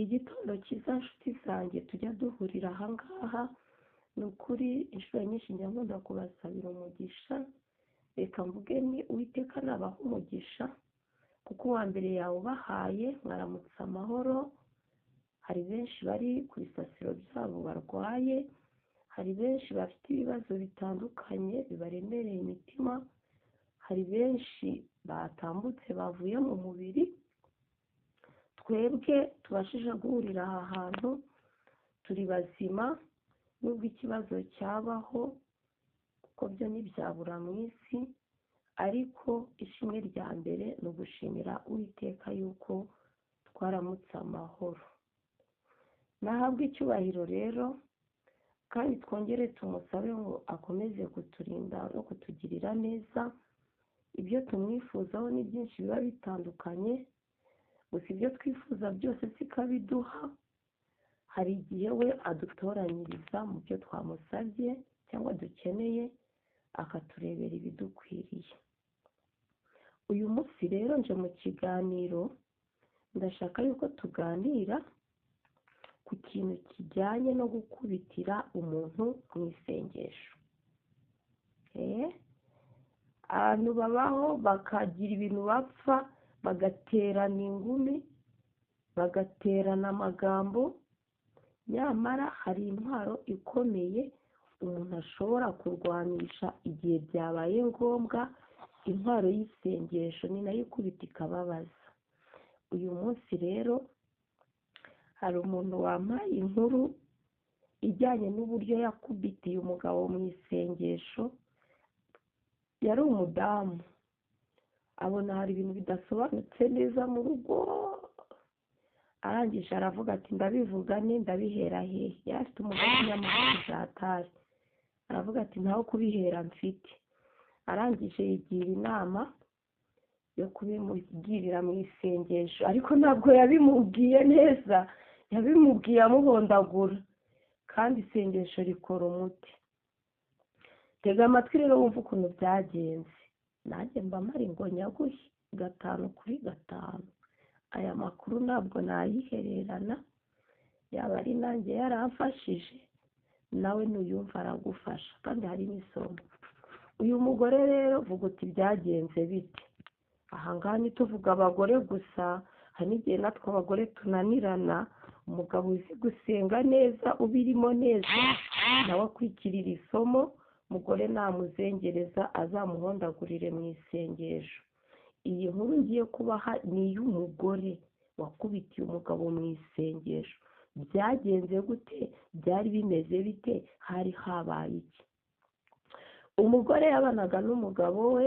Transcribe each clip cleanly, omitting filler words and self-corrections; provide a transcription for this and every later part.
Igitondo cyiza nshuti zanjye tujya duhurira aha ngaha, ni ukuri inshuro nyinshi njya nkunda kubasabira umugisha, reka mvuge ni Uwiteka nabaha umugisha, kuko uwa mbere yawubahaye mwaramutse amahoro. Hari benshi bari ku bisasiro byabo barwaye, hari benshi bafite ibibazo bitandukanye bibaremereye imitima, hari benshi batambutse bavuye mu mubiri. Twebwe tubashije guhurira aha hantu turi bazima, nubwo ikibazo cyabaho kuko byo ntibyabura mu isi, ariko ishimwe rya mbere ni ugushimira Uwiteka yuko twaramutse amahoro. Nahabwe icyubahiro rero, kandi twongere tumusabe ngo akomeze kuturinda no kutugirira neza. Ibyo tumwifuzaho ni byinshi biba bitandukanye, gusa ibyo twifuza byose sikabiduha. Hari igihe we adutoranyiriza mu byo twamusabye cyangwa dukeneye, akaturebera ibidukwiriye. Uyu munsi rero nje mu kiganiro, ndashaka yuko tuganira ku kintu kijyanye no gukubitira umuntu mu isengesho. Abantu babaho bakagira ibintu bapfa, bagaterana ingumi, bagaterana amagambo, nyamara hari intwaro ikomeye umuntu ashobora kurwanisha igihe byabaye ngombwa. Intwaro y'isengesho ni nayo ikubita ikababaza. Uyu munsi rero hari umuntu wampaye inkuru ijyanye n'uburyo yakubitiye umugabo mu isengesho. Yari umudamu, abona hari ibintu bidasobanutse neza mu rugo, arangije aravuga ati ndabivuga ni ndabihera hehe. Yari afite umugabo w'inyamaswa zatari, aravuga ati ntaho kubihera mfite. Arangije yigira inama yo kubimugirira mu isengesho, ariko ntabwo yabimubwiye neza, yabimubwiye amuhondagura, kandi isengesho rikora umuti. Tega amatwi rero wumve ukuntu byagenze, nanjye mba mpari ngo nyaguhe 5/5. Aya makuru ntabwo nayihererana, yaba ari nanjye yaramfashije, nawe nuyumva aragufasha kandi hari n'isomo. Uyu mugore rero vuga uti byagenze bite? Aha ngaha ntituvuga abagore gusa, hari n'igihe natwe abagore tunanirana. Umugabo uzi gusenga neza, ubirimo neza, nawe akwikirira isomo. Umugore namuzengereza azamuhondagurire mu isengesho. Iyi nkuru ngiye kubaha ni iy'umugore wakubitiye umugabo mu isengesho. Byagenze gute? Byari bimeze bite? Hari habaye iki? Umugore yabanaga n'umugabo we,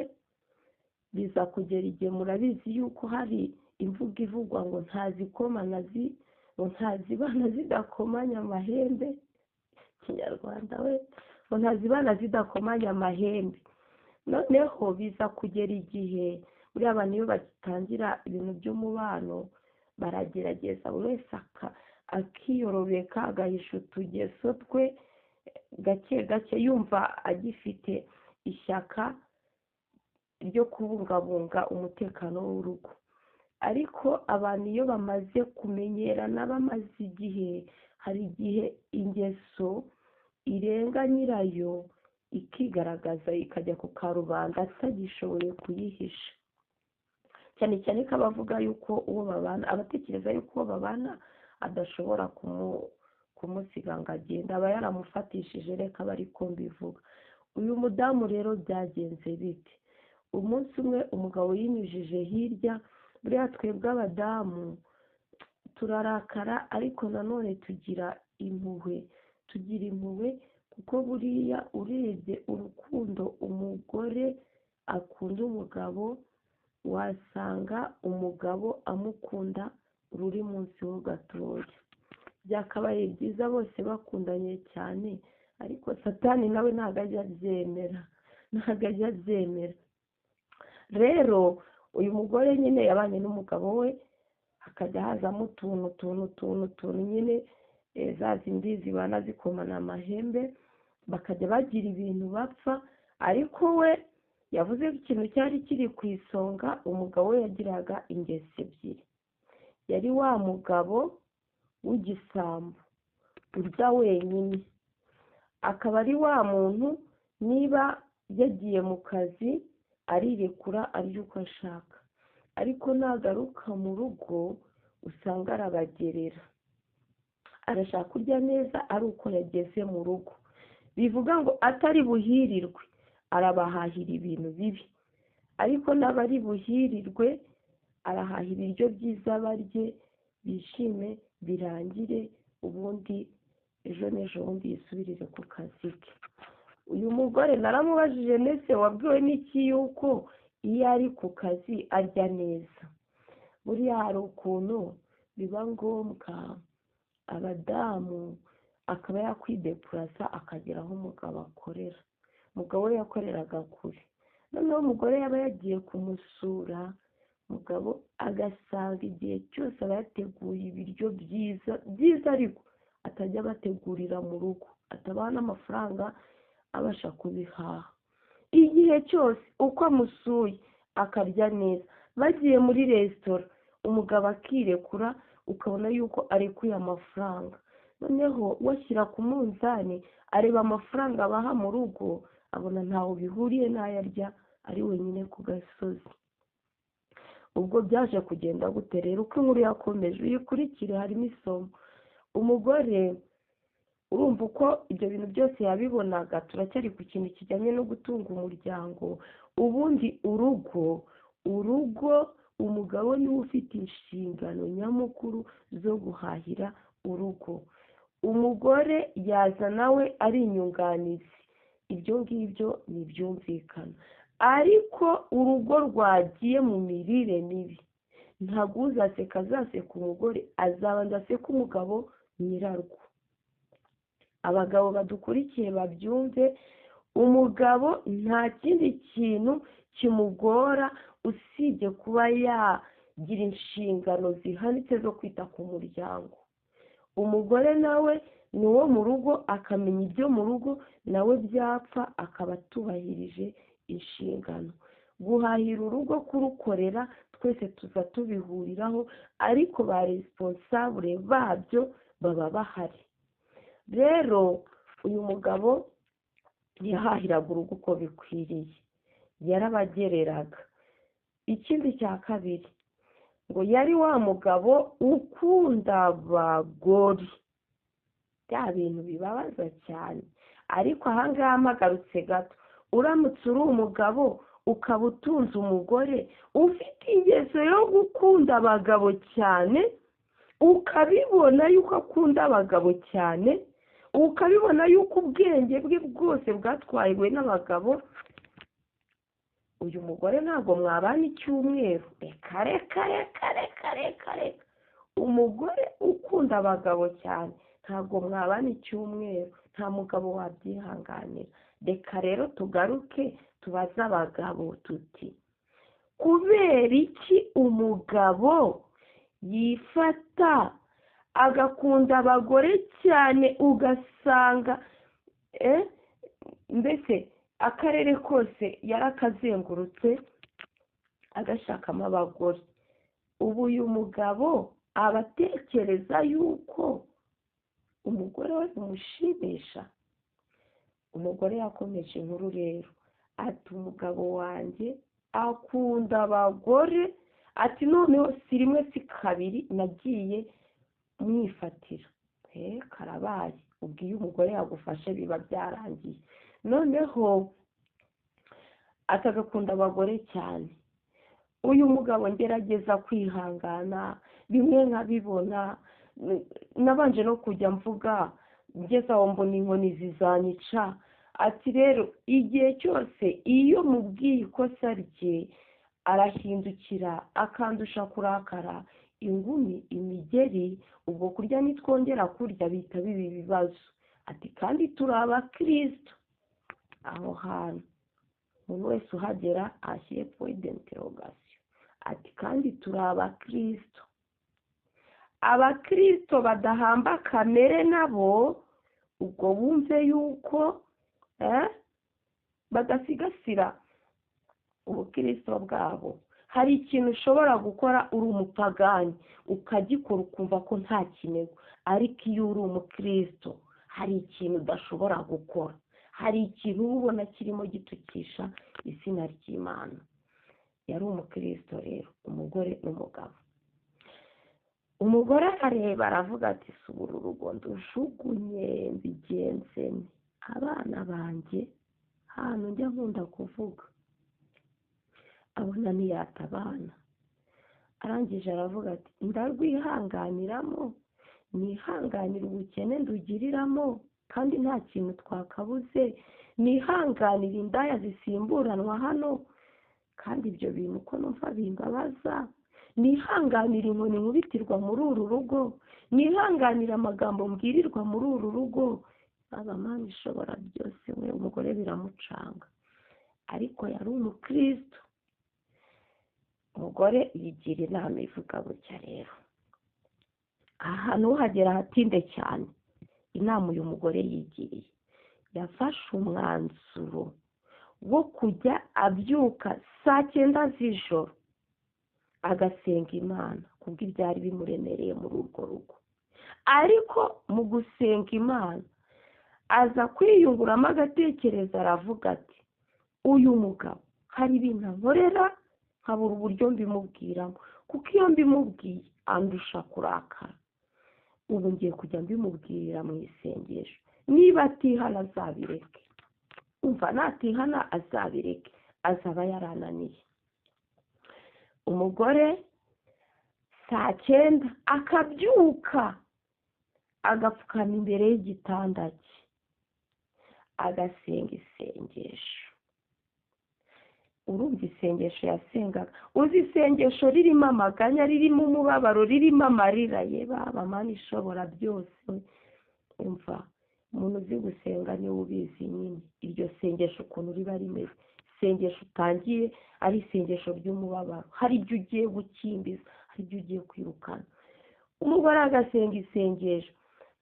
biza kugera igihe murabizi yuko hari imvugo ivugwa ngo ntazibana zidakomanya amahembe. Kinyarwanda we, ngo ntazibana zidakomanya amahembe. Noneho biza kugera igihe buriya abantu iyo bagitangira ibintu by'umubano baragerageza buri wese akiyorobeka, agahisha utugeso twe gake gake, yumva agifite ishyaka ryo kubungabunga umutekano w'urugo. Ariko abantu iyo bamaze kumenyerana, bamaze igihe, hari igihe ingeso irenga nyirayo ikigaragaza, ikajya ku karubanda atagishoboye kuyihisha. Cyane cyane ko abavuga yuko uwo babana, abatekereza yuko uwo babana adashobora kumusiga ngo agende, aba yaramufatishije, reka bari ko mbivuga. Uyu mudamu rero byagenze bite? Umunsi umwe umugabo yinyujije hirya. Buriya twebwe abadamu turarakara, ariko nanone tugira impuhwe kuko buriya urebye urukundo umugore akunda umugabo, wasanga umugabo amukunda ruri munsi ho gatoya. Byakabaye byiza bose bakundanye cyane, ariko Satani nawe ntabwo ajya abyemera. Rero uyu mugore nyine yabanye n'umugabo we, hakajya hazamo utuntu nyine, za zindi zibana zikomana amahembe, bakajya bagira ibintu bapfa. Ariko we yavuze ko ikintu cyari kiri ku isonga, umugabo we yagiraga ingeso ebyiri. Yari wa mugabo w'igisambo urya wenyine, akaba ari wa muntu niba yagiye mu kazi arirekura arya uko ashaka, ariko nagaruka mu rugo usanga arabagerera, arashaka kurya neza ari uko yageze mu rugo, bivuga ngo atari buhirirwe arabahahira ibintu bibi, ariko n'abari buhirirwe arahaha ibiryo byiza barye bishime birangire, ubundi ejo n'ejo bundi yisubirire ku kazi ke. Uyu mugore naramubajije ndetse wabwiwe n'iki yuko iyo ari ku kazi arya neza? Buriya hari ukuntu biba ngombwa abadamu akaba yakwidepurasa akagera aho umugabo akorera, umugabo we yakoreraga kure, noneho umugore yaba yagiye kumusura, umugabo agasanga igihe cyose aba yateguye ibiryo byiza byiza, ariko atajya abategurira mu rugo, atabaha n'amafaranga abasha kubihaha. Igihe cyose uko amusuye akarya neza, bagiye muri resitora umugabo akirekura ukabona yuko arekuye amafaranga, noneho washyira ku munzani areba amafaranga abaha mu rugo, abona ntaho bihuriye n'ayarya ari wenyine ku gasozi. Ubwo byaje kugenda gute rero? Uko inkuru yakomeje uyikurikire, harimo isomo. Umugore urumva uko ibyo bintu byose yabibonaga, turacyari ku kintu kijyanye no gutunga umuryango. Ubundi urugo umugabo niwe ufite inshingano nyamukuru zo guhahira urugo, umugore yaza nawe ari inyunganizi, ibyo ngibyo ntibyumvikana. Ariko urugo rwagiye mu mirire mibi, ntabwo uzaseka azaseka umugore, azabanza aseka umugabo nyirarwo. Abagabo badukurikiye babyumve, umugabo nta kindi kintu kimugora usibye kuba yagira inshingano zihanitse zo kwita ku muryango. Umugore nawe ni uwo mu rugo, akamenya ibyo mu rugo, nawe byapfa akaba atubahirije inshingano. Guhahira urugo, kurukorera, twese tuza tubihuriraho, ariko ba responsable babyo baba bahari. Rero uyu mugabo yahahiraga urugo uko bikwiriye, yarabagereraga. Ikindi cya kabiri, ngo yari wa mugabo ukunda abagore, bya bintu bibabaza cyane. Ariko ahangaha mpagarutse gato, uramutse uri umugabo ukaba utunze umugore ufite ingeso yo gukunda abagabo cyane, ukabibona yuko akunda abagabo cyane, ukabibona yuko ubwenge bwe bwose bwatwawe n'abagabo, uyu mugore ntabwo mwabana icyumweru. Reka reka reka reka reka reka, umugore ukunda abagabo cyane ntabwo mwabana icyumweru, nta mugabo wabyihanganira. Reka rero tugaruke tubaze abagabo tuti, kubera iki umugabo yifata agakunda abagore cyane, ugasanga mbese akarere kose yarakazengurutse agashakamo abagore? Ubu uyu mugabo aba atekereza yuko umugore we umushimisha? Umugore yakomeje inkuru rero, ati umugabo wanjye akunda abagore, ati noneho si rimwe si kabiri nagiye mwifatira. Karabaye, ubwo iyo umugore yagufashe biba byarangiye. Noneho atagakunda abagore cyane. Uyu mugabo ngerageza kwihangana, bimwe nkabibona, nabanje no kujya mvuga ngeze aho mbona inkoni zizanyica. Ati rero igihe cyose iyo mubwiye ikosa rye arahindukira akandusha kurakara, ingumi, imigeri, ubwo kurya nitwongera kurya bihita biba ibibazo. Ati kandi turi abakristo. Aho hantu umuntu wese uhagera ashyire point d'interrogation. Ati kandi turi abakristo. Abakristo badahamba kamere nabo ubwo bumve yuko badasigasira ubukristo bwabo. hari ikintu ushobora gukora uri umupagani ukagikora ukumva ko nta kinego, ariko iyo uri umukristo hari ikintu udashobora gukora, hari ikintu uba ubona kirimo gitukisha izina ry'Imana. Yari umukristo rero, umugore n'umugabo. Umugore arareba aravuga ati subura urugo ndujugunye mbigenze nte, abana banjye ahantu njya nkunda kuvuga, abona ntiyatabana. Arangije aravuga ati ndarwihanganiramo, nihanganira ubukene ndugiriramo kandi nta kintu twakabuze, nihanganira indaya zisimburanwa hano kandi ibyo bintu uko numva bimbabaza, nihanganira inkoni nkubitirwa muri uru rugo, nihanganira amagambo mbwirirwa muri uru rugo. Mana ishobora byose we, umugore biramucanga, ariko yari umukristo. Umugore yigira inama ivuga gutya rero, aha ntuhagera hatinde cyane. Inama uyu mugore yigiriye, yafashe umwanzuro wo kujya abyuka saa 9 z'ijoro agasenga Imana kubwo ibyari bimuremereye muri urwo rugo. Ariko mu gusenga Imana aza kwiyunguramo agatekereza, aravuga ati uyu mugabo hari ibintu ankorera nkabura uburyo mbimubwiramo, kuko iyo mbimubwiye andusha kurakara. Ubu ngiye kujya mbimubwirira mu isengesho, niba atihana azabireke, umva natihana azabireke, azaba yarananiye. Umugore saa 9 akabyuka agapfukama imbere y'igitanda cye agasenga isengesho. Urumva isengesho yasengaga, uzi isengesho ririmo amaganya, ririmo umubabaro, ririmo amarira. Ye baba Mana ishobora byose, umva umuntu uzi gusenga niwe ubizi nyine iryo sengesho ukuntu riba rimeze. Isengesho utangiye ari isengesho ry'umubabaro, hari ibyo ugiye gukimbiza, hari ibyo ugiye kwirukana. Umugore agasenga isengesho,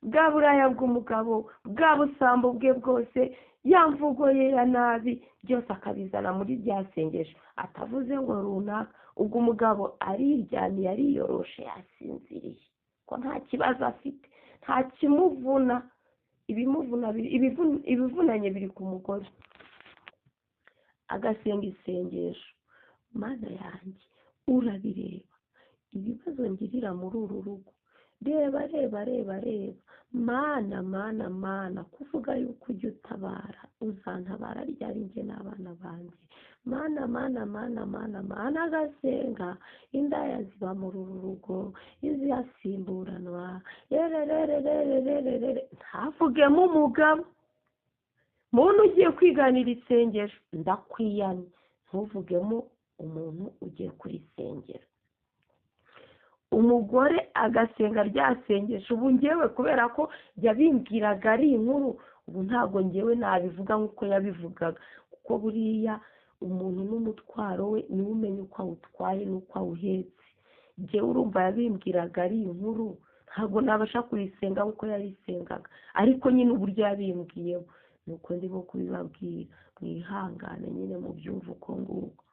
bwa buraya bw'umugabo, bwa busambo bwe bwose, ya mvugo ye ya nabi, byose akabizana muri rya sengesho, atavuze ngo runaka. Ubwo umugabo ariryamiye, ariyoroshe, yasinziriye ko nta kibazo afite, nta kimuvuna. Ibivunanye biri ku mugore. Agasenga isengesho, Mana yanjye urabireba ibibazo ngirira muri uru rugo, reba reba reba reba, Mana kuvuga yuko ujya utabara, uzantabara ryari njye n'abana banjye. Mana agasenga, indaya ziba muri uru rugo, iziyasimburanwa, ntavugemo umugabo. Muntu ugiye kwiganira isengesho, ndakwiyamye, ntuvugemo umuntu ugiye kurisengera. Umugore agasenga rya sengesho. Ubu ngewe kubera ko yabimbwiraga ari inkuru, ubu ntabwo ngewe nabivuga nk'uko yabivugaga, kuko buriya umuntu n'umutwaro we niwe umenya uko awutwaye n'uko awuhetse. Ngewe urumva yabimbwiraga ari inkuru, ntabwo nabasha kuyisenga nk'uko yayisengaga, ariko nyine uburyo yabimbwiyeho nuko ndimo kubibabwira. Mwihangane nyine mu byumva uko nguko.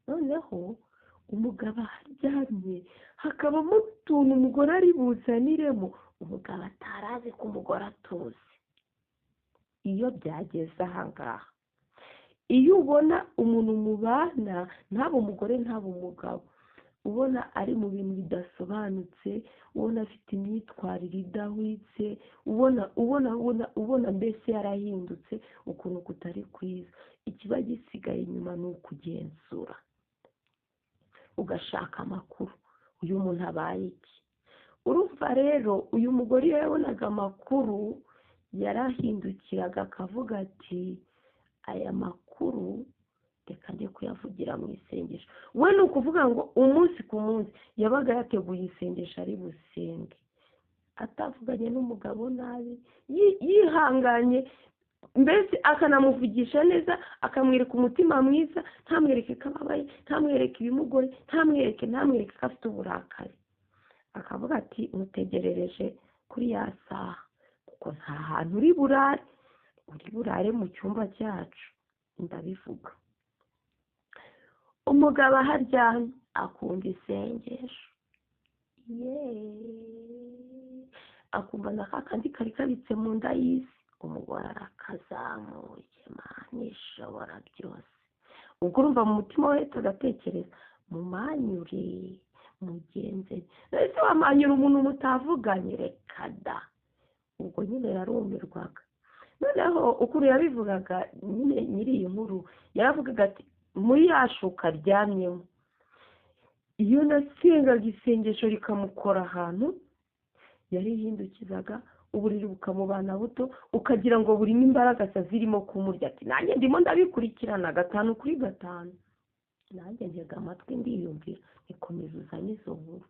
Noneho umugabo aryamye, hakabamo utuntu umugore ari buzaniremo, umugabo atarazi ko umugore atuzi. Iyo byageze ahangaha, iyo ubona umuntu mubana ntaba umugore ntaba umugabo, ubona ari mu bintu bidasobanutse, ubona afite imyitwarire idahwitse, ubona mbese yarahindutse ukuntu kutari kwiza, ikiba gisigaye inyuma ni ukugenzura, ugashaka amakuru, uyu muntu abaye iki. Urumva rero uyu mugore iyo yabonaga amakuru yarahindukiraga akavuga ati aya makuru reka njye kuyavugira mu isengesho. We ni ukuvuga ngo umunsi ku munsi yabaga yateguye isengesho ari busenge, atavuganye n'umugabo nabi, yihanganye, mbese akanamuvugisha neza, akamwereka umutima mwiza, ntamwereke ko ababaye, ntamwereke ibimugoye, ntamwereke ko afite uburakari. Akavuga ati mutegerereje kuri ya saha, kuko nta hantu uri burare mu cyumba cyacu, ndabivuga. Umugabo aharyamye akumva isengesho akumva na kakandi kari kabitse mu nda y'isi, umugore arakazamuye, Imana ishobora byose. ubwo urumva mu mutima we tugatekereza mumanyure mugenze, ese wamanyura umuntu mutavuganye? reka da. ubwo nyine yarumirwaga. noneho ukuru yabivugaga nyine nyiri iyi nkuru yaravugaga ati muri yashuka aryamyemo, iyo nasengaga isengesho rikamukora ahantu yarihindukizaga uburiri bukamubana buto, ukagira ngo burimo imbaraga zirimo kumurya. ati nanjye ndimo ndabikurikirana 5 kuri 5. nanjye ntega amatwi ndiyumvira, ikomeza uzanye izo nkuru.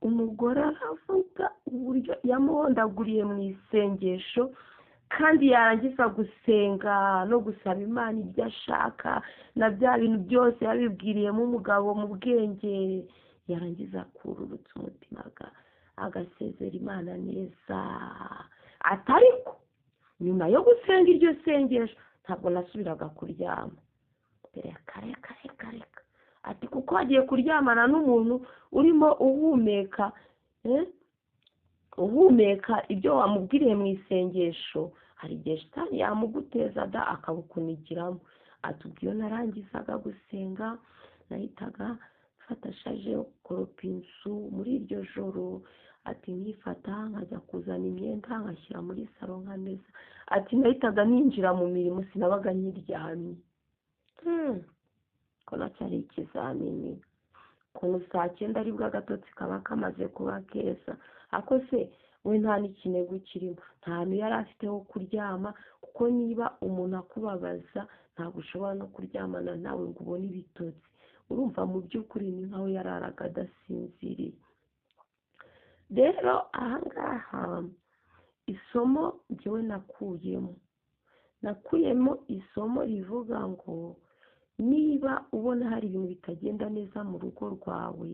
umugore aravuga uburyo yamuhondaguriye mu isengesho, kandi yarangiza gusenga no gusaba Imana ibyo ashaka na bya bintu byose yabibwiriyemo umugabo mu bwenge, yarangiza kururutsa umutima agasezera Imana neza. atariko nyuma yo gusenga iryo sengesho ntabwo nasubiraga kuryama. reka. ati kuko wagiye kuryamana n'umuntu urimo uhumeka ibyo wamubwiriye mu isengesho, hari igihe shitani yamuguteza akabukunigiramo. atubwiye narangizaga gusenga nahitaga mfata shaje koropa inzu muri iryo joro, ati nkifata nkajya kuzana imyenda nkashyira muri salo nkameza. ati nahitaga ninjira mu mirimo, sinabaga nkiryamye. ko nacyari ikizamini ukuntu saa 9 aribwo agatotsi kaba kamaze kuba keza. ako se we nta n'ikinego kirimo, nta hantu yari afite ho kuryama, kuko niba umuntu akubabaza ntabwo ushobora no kuryamana nawe ngo ubone ibitotsi. urumva mu by'ukuri ni nkaho yararaga adasinziriye. rero ahangaha isomo njyewe nakuyemo isomo rivuga ngo niba ubona hari ibintu bitagenda neza mu rugo rwawe,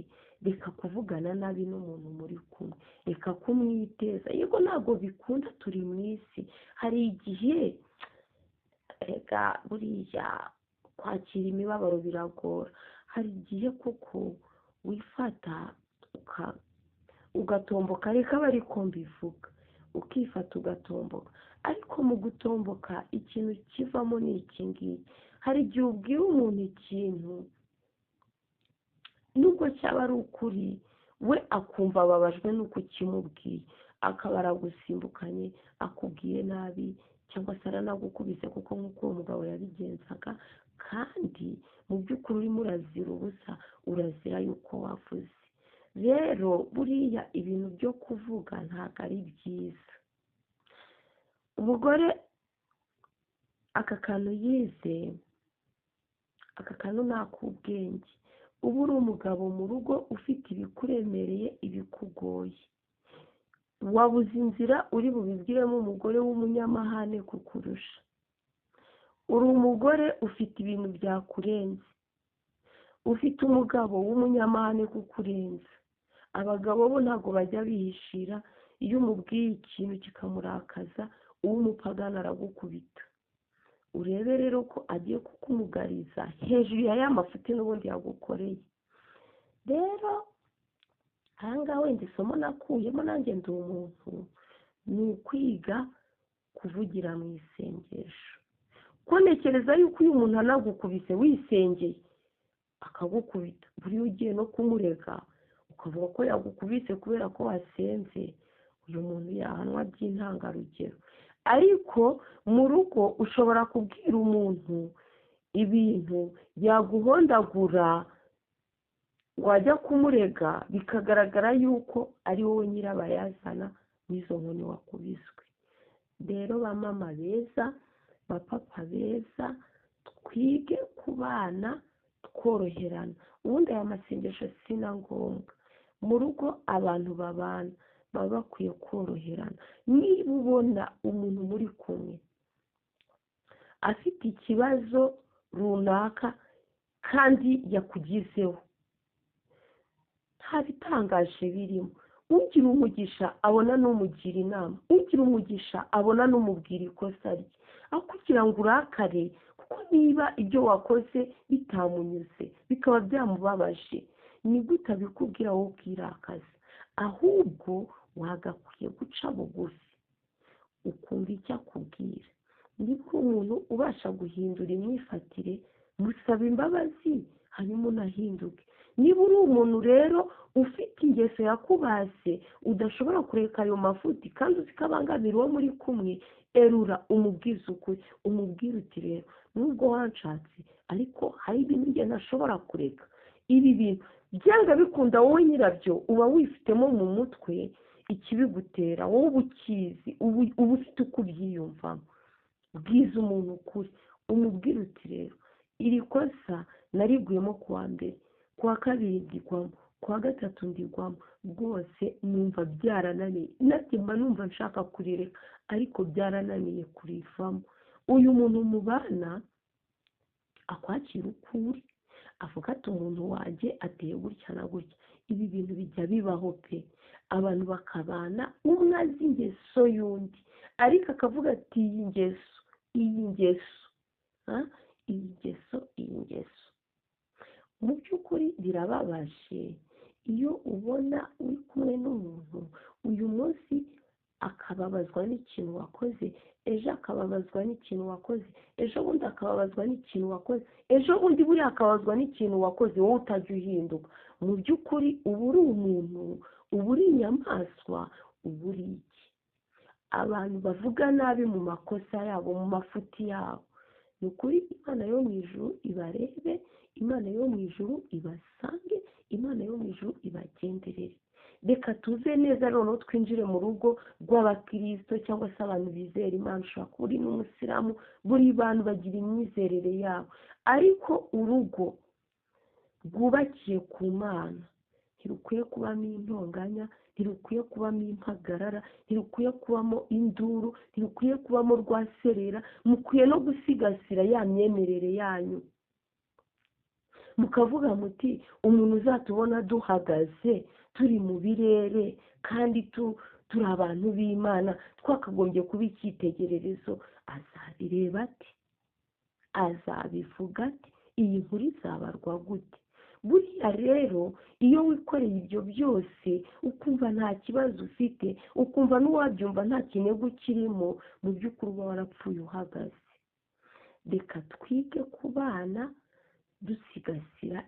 reka kuvugana nabi n'umuntu muri kumwe, reka kumwiteza. yego ntabwo bikunda, turi mu isi, hari igihe reka buriya kwakira imibabaro biragora. hari igihe kuko wifata ugatomboka, reka bari ko mbivuga, ukifata ugatomboka. ariko mu gutomboka ikintu kivamo ni iki ngiki. hari igihe ubwira umuntu ikintu nubwo cyaba ari ukuri, we akumva ababajwe n'uko kimubwiye, akaba aragusimbukanye akubwiye nabi, cyangwa se aranagukubise kuko nk'uko uwo mugabo yabigenzaga. kandi mu by'ukuri urimo urazira ubusa, urazira yuko wavuze. rero buriya ibintu byo kuvuga ntabwo ari byiza. umugore aka kantu yize, aka kantu ni ak'ubwenge. uba uri umugabo mu rugo ufite ibikuremereye, ibikugoye, wabuze inzira uri bubibwiremo umugore w'umunyamahane kukurusha. uri umugore ufite ibintu byakurenze, ufite umugabo w'umunyamahane kukurenza. abagabo bo ntabwo bajya bihishira, iyo umubwiye ikintu kikamurakaza uw'umupagani aragukubita. urebe rero ko agiye kukumugariza hejuru ya ya mafuti n'ubundi yagukoreye. rero ahangaha wenda isomo nakuyemo, nanjye ndi umuntu, ni ukwiga kuvugira mu isengesho. ko ntekereza yuko uyu muntu anagukubise wisengeye akagukubita, buriya ugiye no kumurega ukavuga ko yagukubise kubera ko wasenze, uyu muntu yahanwa by'intangarugero. ariko mu rugo ushobora kubwira umuntu ibintu yaguhondagura, wajya kumurega bikagaragara yuko ari wowe nyirabayazana n'izo nkoni wakubiswe. rero bamama beza, bapapa beza, twige kubana tworoherana. ubundi aya masengesho si na ngombwa. mu rugo abantu babana baba bakwiye koroherana. niba ubona umuntu muri kumwe afite ikibazo runaka kandi yakugizeho, nta bitangaje birimo. ugira umugisha abona n'umugira inama, ugira umugisha abona n'umubwira ikosa rye, aho kugira ngo urakare kuko niba ibyo wakoze bitamunyuze bikaba byamubabaje ni gute abikubwira wowe ukirakaza? Ahubwo wagakwiye guca bugufi ukumva icyo akubwira. Niba uri umuntu ubasha guhindura imyifatire, musaba imbabazi hanyuma unahinduke. Niba uri umuntu rero ufite ingeso yakubase udashobora kureka ayo mafuti kandi uzi ko abangamira uwo muri kumwe, erura umubwize ukuri, umubwire uti rero nubwo wanshatse ariko hari ibintu njye ntashobora kureka. Ibi bintu byanga bikunda wowe nyirabyo uba wifitemo mu mutwe ikibigutera, wowe uba ukizi, uba ufite uko ubyiyumvamo. Bwiza umuntu ukuri, umubwire uti rero iri kosa nariguyemo kuwa mbere, kuwa kabiri ndigwamo, kuwa gatatu ndigwamo, rwose numva byarananiye, natima numva nshaka kurireka ariko byarananiye kurivamo. Uyu muntu mubana akwakira ukuri, avuga ati umuntu wanjye ateye gutya na gutya. Ibi bintu bijya bibaho pe, abantu bakabana umwe azi ingeso y'undi ariko akavuga ati iyi ngeso iyi ngeso. Mu by'ukuri birababaje iyo ubona uri kumwe n'umuntu uyu munsi akababazwa n'ikintu wakoze, ejo akababazwa n'ikintu wakoze, ejo bundi akababazwa n'ikintu wakoze, ejo bundi buriya akababazwa n'ikintu wakoze, wowe utajya uhinduka. Mu by'ukuri uba uri umuntu, uba uri inyamaswa, uba uri iki? Abantu bavuga nabi mu makosa yabo, mu mafuti yabo, ni ukuri Imana yo mu ijuru ibarebe, Imana yo mu ijuru ibasange, Imana yo mu ijuru ibagenderere. Reka tuze neza noneho twinjire mu rugo rw'abakristo cyangwa se abantu bizera Imana. Ushobora kuba uri n'umusilamu, buri bantu bagira imyizerere yabo, ariko urugo rwubakiye ku Mana ntirukwiye kubamo intonganya, ntirukwiye kubamo impagarara, ntirukwiye kubamo induru, ntirukwiye kubamo rwaserera. Mukwiye no gusigasira ya myemerere yanyu, mukavuga muti umuntu uzatubona duhagaze turi mu birere kandi turi abantu b'Imana, twakagombye kuba icyitegererezo, azabireba ati, azabivuga ati, iyi nkuru izabarwa gute? Buriya rero iyo wikoreye ibyo byose ukumva nta kibazo ufite, ukumva n'uwabyumva nta kinegu kirimo, mu by'ukuri uba warapfuye uhagaze. Reka twige kubana dusigasira